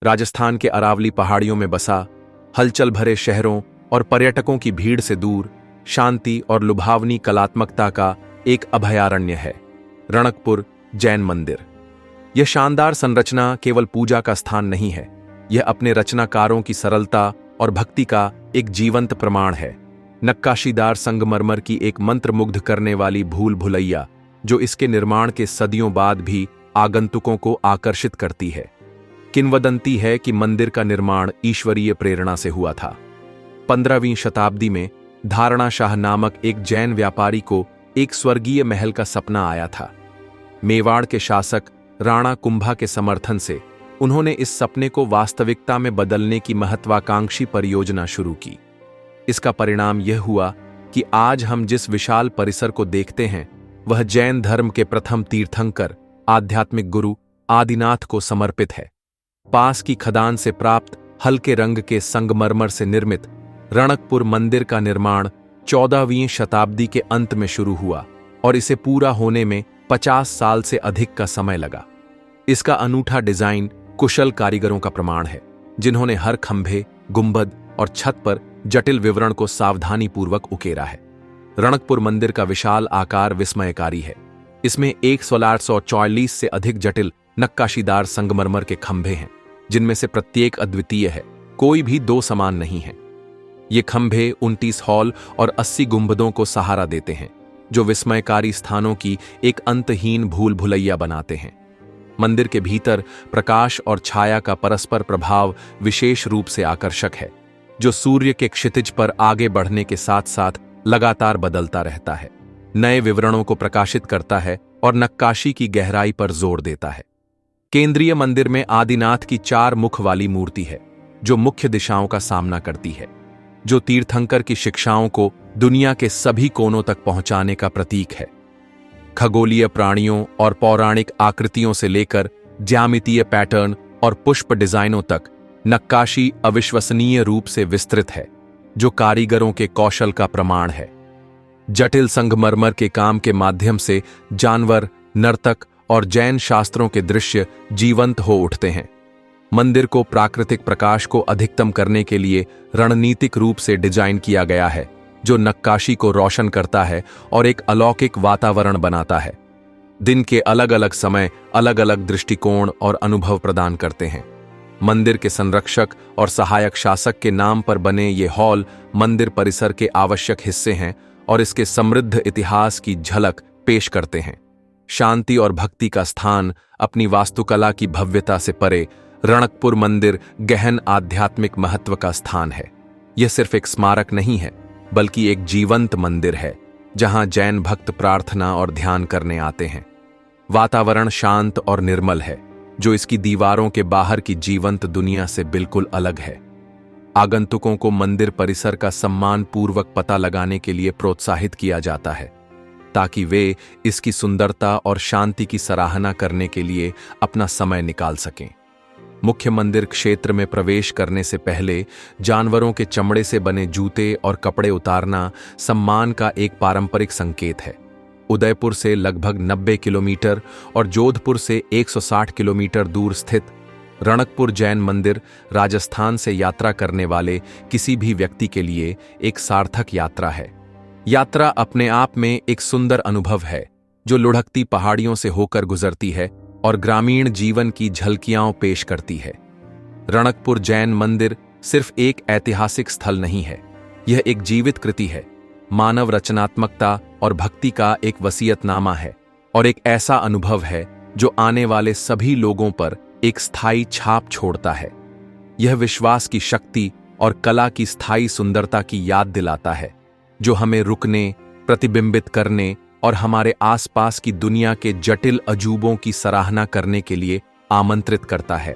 राजस्थान के अरावली पहाड़ियों में बसा, हलचल भरे शहरों और पर्यटकों की भीड़ से दूर, शांति और लुभावनी कलात्मकता का एक अभयारण्य है रणकपुर जैन मंदिर। यह शानदार संरचना केवल पूजा का स्थान नहीं है, यह अपने रचनाकारों की सरलता और भक्ति का एक जीवंत प्रमाण है। नक्काशीदार संगमरमर की एक मंत्रमुग्ध करने वाली भूल भुलैया जो इसके निर्माण के सदियों बाद भी आगंतुकों को आकर्षित करती है। किंवदंती है कि मंदिर का निर्माण ईश्वरीय प्रेरणा से हुआ था। 15वीं शताब्दी में धारणा शाह नामक एक जैन व्यापारी को एक स्वर्गीय महल का सपना आया था। मेवाड़ के शासक राणा कुंभा के समर्थन से उन्होंने इस सपने को वास्तविकता में बदलने की महत्वाकांक्षी परियोजना शुरू की। इसका परिणाम यह हुआ कि आज हम जिस विशाल परिसर को देखते हैं वह जैन धर्म के प्रथम तीर्थंकर आध्यात्मिक गुरु आदिनाथ को समर्पित है। पास की खदान से प्राप्त हल्के रंग के संगमरमर से निर्मित रणकपुर मंदिर का निर्माण 14वीं शताब्दी के अंत में शुरू हुआ और इसे पूरा होने में 50 साल से अधिक का समय लगा। इसका अनूठा डिजाइन कुशल कारीगरों का प्रमाण है, जिन्होंने हर खंभे, गुंबद और छत पर जटिल विवरण को सावधानीपूर्वक उकेरा है। रणकपुर मंदिर का विशाल आकार विस्मयकारी है। इसमें 1644 से अधिक जटिल नक्काशीदार संगमरमर के खंभे हैं, जिनमें से प्रत्येक अद्वितीय है, कोई भी दो समान नहीं है। ये खंभे 29 हॉल और 80 गुंबदों को सहारा देते हैं, जो विस्मयकारी स्थानों की एक अंतहीन भूल भुलैया बनाते हैं। मंदिर के भीतर प्रकाश और छाया का परस्पर प्रभाव विशेष रूप से आकर्षक है, जो सूर्य के क्षितिज पर आगे बढ़ने के साथ साथ लगातार बदलता रहता है, नए विवरणों को प्रकाशित करता है और नक्काशी की गहराई पर जोर देता है। केंद्रीय मंदिर में आदिनाथ की 4 मुख वाली मूर्ति है, जो मुख्य दिशाओं का सामना करती है, जो तीर्थंकर की शिक्षाओं को दुनिया के सभी कोनों तक पहुंचाने का प्रतीक है। खगोलीय प्राणियों और पौराणिक आकृतियों से लेकर ज्यामितीय पैटर्न और पुष्प डिजाइनों तक नक्काशी अविश्वसनीय रूप से विस्तृत है, जो कारीगरों के कौशल का प्रमाण है। जटिल संगमरमर के काम के माध्यम से जानवर, नर्तक और जैन शास्त्रों के दृश्य जीवंत हो उठते हैं। मंदिर को प्राकृतिक प्रकाश को अधिकतम करने के लिए रणनीतिक रूप से डिजाइन किया गया है, जो नक्काशी को रोशन करता है और एक अलौकिक वातावरण बनाता है। दिन के अलग अलग समय अलग अलग दृष्टिकोण और अनुभव प्रदान करते हैं। मंदिर के संरक्षक और सहायक शासक के नाम पर बने ये हॉल मंदिर परिसर के आवश्यक हिस्से हैं और इसके समृद्ध इतिहास की झलक पेश करते हैं। शांति और भक्ति का स्थान अपनी वास्तुकला की भव्यता से परे, रणकपुर मंदिर गहन आध्यात्मिक महत्व का स्थान है। यह सिर्फ एक स्मारक नहीं है, बल्कि एक जीवंत मंदिर है, जहां जैन भक्त प्रार्थना और ध्यान करने आते हैं। वातावरण शांत और निर्मल है, जो इसकी दीवारों के बाहर की जीवंत दुनिया से बिल्कुल अलग है। आगंतुकों को मंदिर परिसर का सम्मानपूर्वक पता लगाने के लिए प्रोत्साहित किया जाता है, ताकि वे इसकी सुंदरता और शांति की सराहना करने के लिए अपना समय निकाल सकें। मुख्य मंदिर क्षेत्र में प्रवेश करने से पहले जानवरों के चमड़े से बने जूते और कपड़े उतारना सम्मान का एक पारंपरिक संकेत है। उदयपुर से लगभग 90 किलोमीटर और जोधपुर से 160 किलोमीटर दूर स्थित रणकपुर जैन मंदिर राजस्थान से यात्रा करने वाले किसी भी व्यक्ति के लिए एक सार्थक यात्रा है। यात्रा अपने आप में एक सुंदर अनुभव है, जो लुढ़कती पहाड़ियों से होकर गुजरती है और ग्रामीण जीवन की झलकियां पेश करती है। रणकपुर जैन मंदिर सिर्फ एक ऐतिहासिक स्थल नहीं है, यह एक जीवित कृति है, मानव रचनात्मकता और भक्ति का एक वसीयतनामा है और एक ऐसा अनुभव है जो आने वाले सभी लोगों पर एक स्थायी छाप छोड़ता है। यह विश्वास की शक्ति और कला की स्थायी सुंदरता की याद दिलाता है, जो हमें रुकने, प्रतिबिंबित करने और हमारे आसपास की दुनिया के जटिल अजूबों की सराहना करने के लिए आमंत्रित करता है।